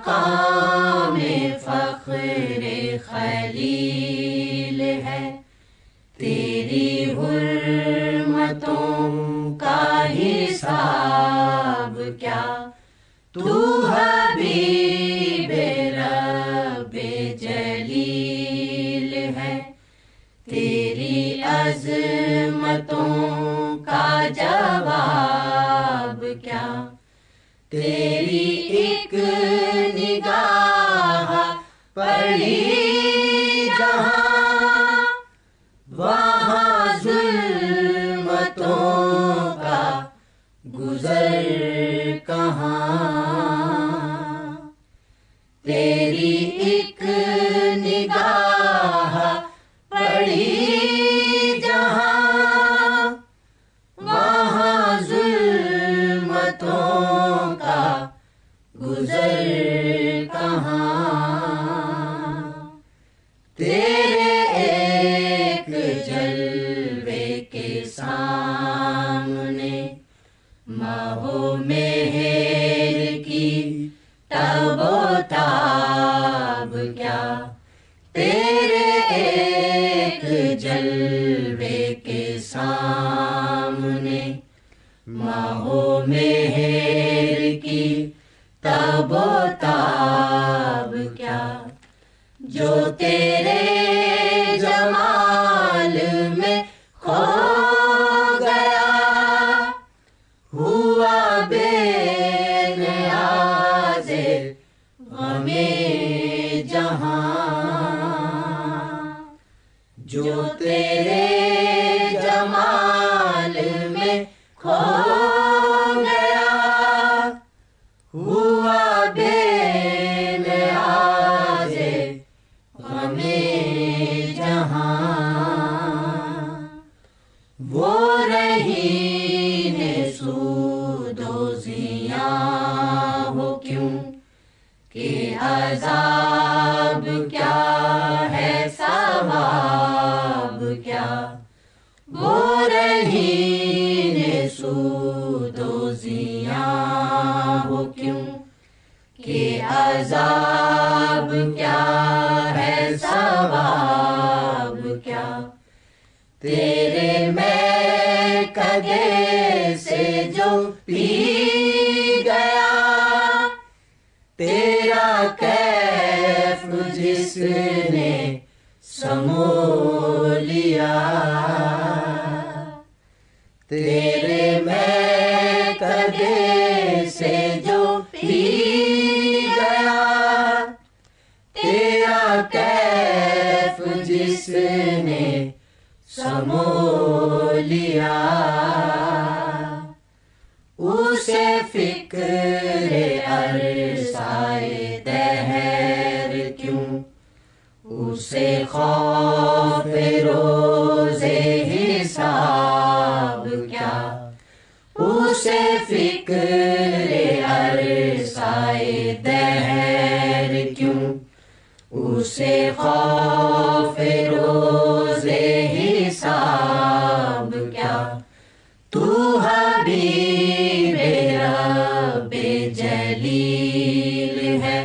मकाम फ़ख्र खलील है। तेरी हुर्मतों का हिसाब क्या, तू हबीबे रब्बे जलील है। तेरी अज़मतों का जवाब क्या, तेरी एक निगाह पड़ी जहाँ, वहाँ ज़ुल्मतों का गुज़र कहाँ। तेरी एक निगाह पड़ी जहाँ, वहाँ ज़ुल्मतों का गुज़र कहाँ। तेरे एक जलवे के सामने महो मेहर की तबोताब क्या, तेरे एक जलवे के सामने महो मेहर की तबोताब क्या। जो तेरे जमाल में खो गया, हुआ बेनियाज़े गमे जहां। जो तेरे जमाल में खो गया, हुआ बेनियाज़े गमे जहां। वो रहीन सूदो ज़िया हो क्यों, कि अज़ाब क्या है सवाब क्या। वो रहीन सूदो ज़िया हो क्यों, कि अज़ाब क्या है सवाब क्या। तेरे मैं कगे से जो पी गया, तेरा कैफ जिसने समो लिया। तेरे मैं कगे से जो पी गया, तेरा कैफ जिसने समो लिया। उसे फिक्र अरसाए दहर क्यों, उसे खौफ रोज़े हिसाब क्या। उसे फिक्र अरसाए दहर क्यों, उसे खौफ रोज़े हिसाब क्या। तू हबीबे रब्बे जलील है,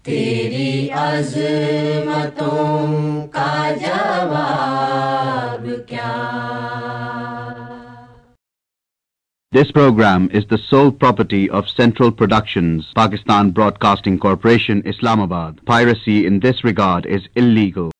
तेरी अज़मतों का जवाब क्या। This program is the sole property of Central Productions, Pakistan Broadcasting Corporation, Islamabad. Piracy in this regard is illegal.